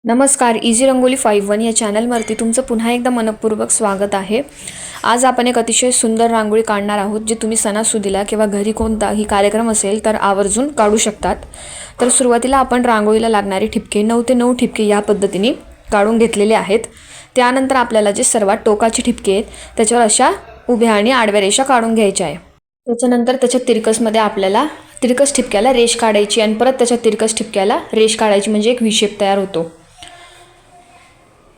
नमस्कार, इझी रंगोली 51 या चॅनलवरती तुमचं पुन्हा एकदा मनपूर्वक स्वागत आहे। आज आपण एक अतिशय सुंदर रांगोळी काढणार आहोत, जी तुम्ही सणासुदीला किंवा घरी कोणताही कार्यक्रम असेल तर आवर्जून काढू शकतात। तर सुरुवातीला आपण रांगोळीला लागणारे ठिपके 9 ते 9 ठिपके या पद्धतीने काढून घेतलेले आहेत। त्यानंतर आपल्याला जे सर्वात टोकाचे ठिपके आहेत त्याच्यावर अशा उभ्या आणि आडव्या रेषा काढून घ्यायच्या आहे। त्याच्यानंतर त्याच्या तिरकसमध्ये आपल्याला तिरकस ठिपक्याला रेष काढायची आणि परत त्याच्या तिरकस ठिपक्याला रेष काढायची, म्हणजे एक व्ही शेप तयार होतो।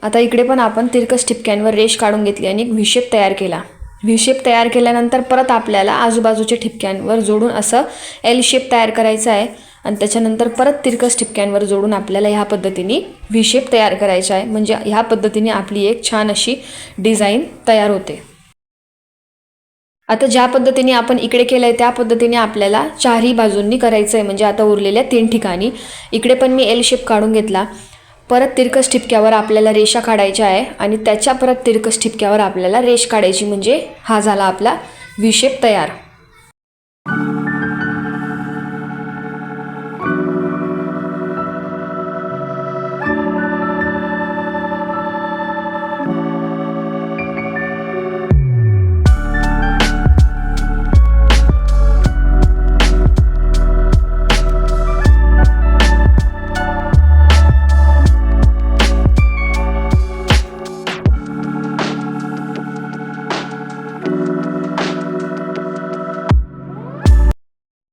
आता इकडे पण आपण तिरकस ठिपक्यांवर रेष काढून घेतली आणि एक व्ही शेप तयार केला। व्ही शेप तयार केल्यानंतर परत आपल्याला आजूबाजूच्या ठिपक्यांवर जोडून असं एल शेप तयार करायचा आहे आणि त्याच्यानंतर परत तिरकस ठिपक्यांवर जोडून आपल्याला ह्या पद्धतीने व्ही शेप तयार करायचा आहे, म्हणजे ह्या पद्धतीने आपली एक छान अशी डिझाइन तयार होते। आता ज्या पद्धतीने आपण इकडे केलंय त्या पद्धतीने आपल्याला चारही बाजूंनी करायचं आहे, म्हणजे आता उरलेल्या 3 ठिकाणी इकडे पण मी एल शेप काढून घेतला। परत तिरकस ठिपक्यावर आपल्याला रेषा काढायच्या आहे आणि त्याच्या परत तिरकस ठिपक्यावर आपल्याला रेष काढायची, म्हणजे हा झाला आपला व्ही शेप तयार।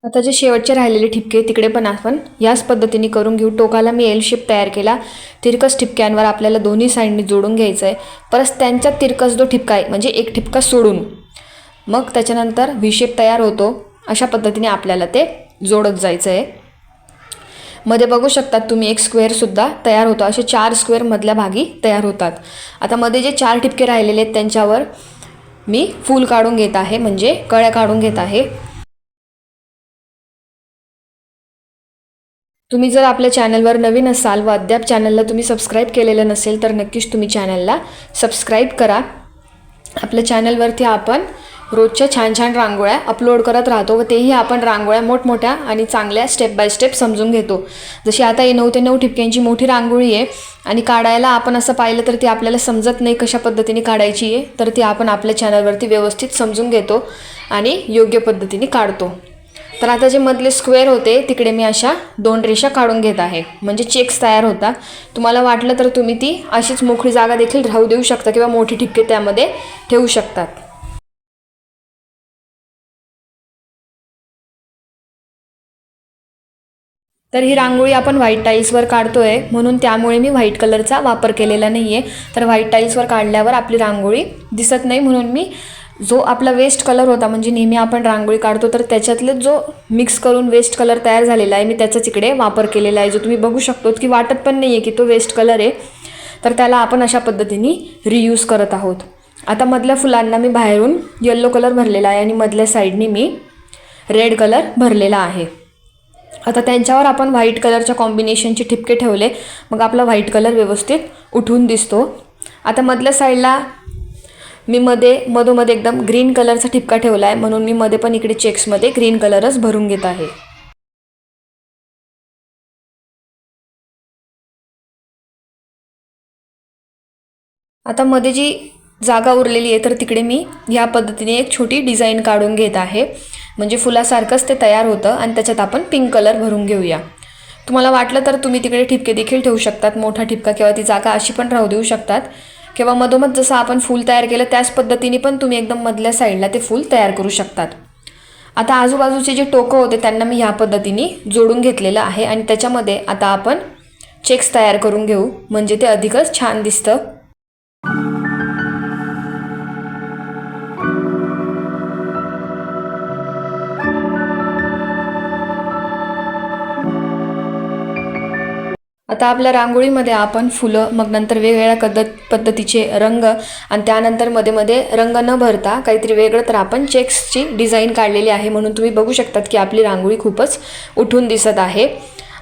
आता जे शेवटचे राहिलेले ठिपके तिकडे पण आपण याच पद्धतीने करून घेऊ। टोकाला मी एल शेप तयार केला, तिरकस ठिपक्यांवर आपल्याला दोन्ही साइडनी जोडून घ्यायचं आहे। परत त्यांच्या तिरकस जो ठिपका आहे म्हणजे एक ठिपका सोडून मग त्याच्यानंतर व्ही शेप तयार होतो। अशा पद्धतीने आपल्याला ते जोडत जायचं आहे। मध्ये बघू शकतात तुम्ही एक स्क्वेअर सुद्धा तयार होतो, असे 4 स्क्वेअर मधल्या भागी तयार होतात। आता मध्ये जे 4 ठिपके राहिलेले आहेत त्यांच्यावर मी फूल काढून घेत आहे, म्हणजे कळ्या काढून घेत आहे। तुम्ही जर आपल्या चॅनलवर नवीन असाल व अद्याप चॅनलला तुम्ही सबस्क्राईब केलेलं नसेल तर नक्कीच तुम्ही चॅनलला सबस्क्राईब करा। आपल्या चॅनलवरती आपण रोजच्या छान छान रांगोळ्या अपलोड करत राहतो व तेही आपण रांगोळ्या मोठमोठ्या आणि चांगल्या स्टेप बाय स्टेप समजून घेतो। जशी आता ही 9 ते 9 ठिपक्यांची मोठी रांगोळी आहे आणि काढायला आपण असं पाहिलं तर ती आपल्याला समजत नाही कशा पद्धतीने काढायची आहे, तर ती आपण आपल्या चॅनलवरती व्यवस्थित समजून घेतो आणि योग्य पद्धतीने काढतो। तर आता जे मधले स्क्वेअर होते तिकडे मी अशा 2 रेषा काढून घेत आहे, म्हणजे चेक्स तयार होता। तुम्हाला वाटलं तर तुम्ही ती अशीच मोकळी जागा देखील राहू देऊ शकता किंवा मोठी ठिपके त्यामध्ये ठेवू शकतात। तर ही रांगोळी आपण व्हाईट टाईल्सवर काढतोय, म्हणून त्यामुळे मी व्हाईट कलरचा वापर केलेला नाही आहे। तर व्हाईट टाईल्सवर काढल्यावर आपली रांगोळी दिसत नाही, म्हणून मी जो आपला वेस्ट कलर होता, म्हणजे नेहमी आपण रांगोळी काढतो तर त्याच्यातले जो मिक्स करून वेस्ट कलर तयार झालेला आहे मी त्याचाच इकडे वापर केलेला आहे, जो तुम्ही बघू शकतो की वाटत पण नाही आहे की तो वेस्ट कलर आहे। तर त्याला आपण अशा पद्धतीने रियूज करत आहोत। आता मधल्या फुलांना मी बाहेरून येलो कलर भरलेला आहे आणि मधल्या साईडनी मी रेड कलर भरलेला आहे। आता त्यांच्यावर आपण व्हाईट कलरच्या कॉम्बिनेशनचे ठिपके ठेवले, मग आपला व्हाईट कलर व्यवस्थित उठून दिसतो। आता मधल्या साईडला मी मधोमध्ये एकदम ग्रीन कलरचा ठिपका ठेवला आहे, म्हणून मी मध्ये पण इकडे चेक्समध्ये ग्रीन कलरच भरून घेत आहे। आता मध्ये जी जागा उरलेली आहे तर तिकडे मी या पद्धतीने एक छोटी डिझाईन काढून घेत आहे, म्हणजे फुलासारखंच ते तयार होतं आणि त्याच्यात आपण पिंक कलर भरून घेऊया। तुम्हाला वाटलं तर तुम्ही तिकडे ठिपके देखील ठेवू शकतात, मोठा ठिपका किंवा ती जागा अशी पण राहू देऊ शकतात, किंवा मधोमध जसं आपण फूल तयार केलं त्याच पद्धतीने पण तुम्ही एकदम मधल्या साईडला ते फूल तयार करू शकतात। आता आजूबाजूचे जे टोकं होते त्यांना मी ह्या पद्धतीने जोडून घेतलेलं आहे आणि त्याच्यामध्ये आता आपण चेक्स तयार करून घेऊ, म्हणजे ते अधिकच छान दिसतं। आता आपल्या रांगोळीमध्ये आपण फुलं, मग नंतर वेगवेगळ्या पद्धतीचे रंग आणि त्यानंतर मध्ये मध्ये रंग न भरता काहीतरी वेगळं तर आपण चेक्सची डिझाईन काढलेली आहे, म्हणून तुम्ही बघू शकतात की आपली रांगोळी खूपच उठून दिसत आहे।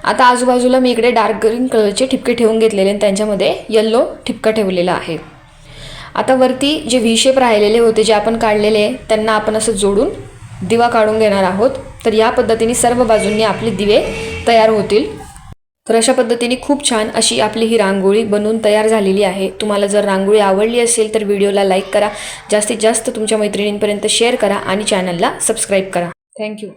आता आजूबाजूला मी इकडे डार्क ग्रीन कलरचे ठिपके ठेवून घेतलेले आणि त्यांच्यामध्ये येलो ठिपका ठेवलेला आहे। आता वरती जे व्ही शेप राहिलेले होते जे आपण काढलेले त्यांना आपण असं जोडून दिवा काढून घेणार आहोत। तर या पद्धतीने सर्व बाजूंनी आपले दिवे तयार होतील। तर अशा पद्धतीने खूप छान अशी आपली ही रांगोळी बनवून तयार झालेली आहे. तुम्हाला जर रांगोळी आवडली असेल तर व्हिडिओला लाईक करा, जास्तीत जास्त तुमच्या मैत्रिणींपर्यंत शेअर करा आणि चॅनलला सबस्क्राईब करा. थँक्यू.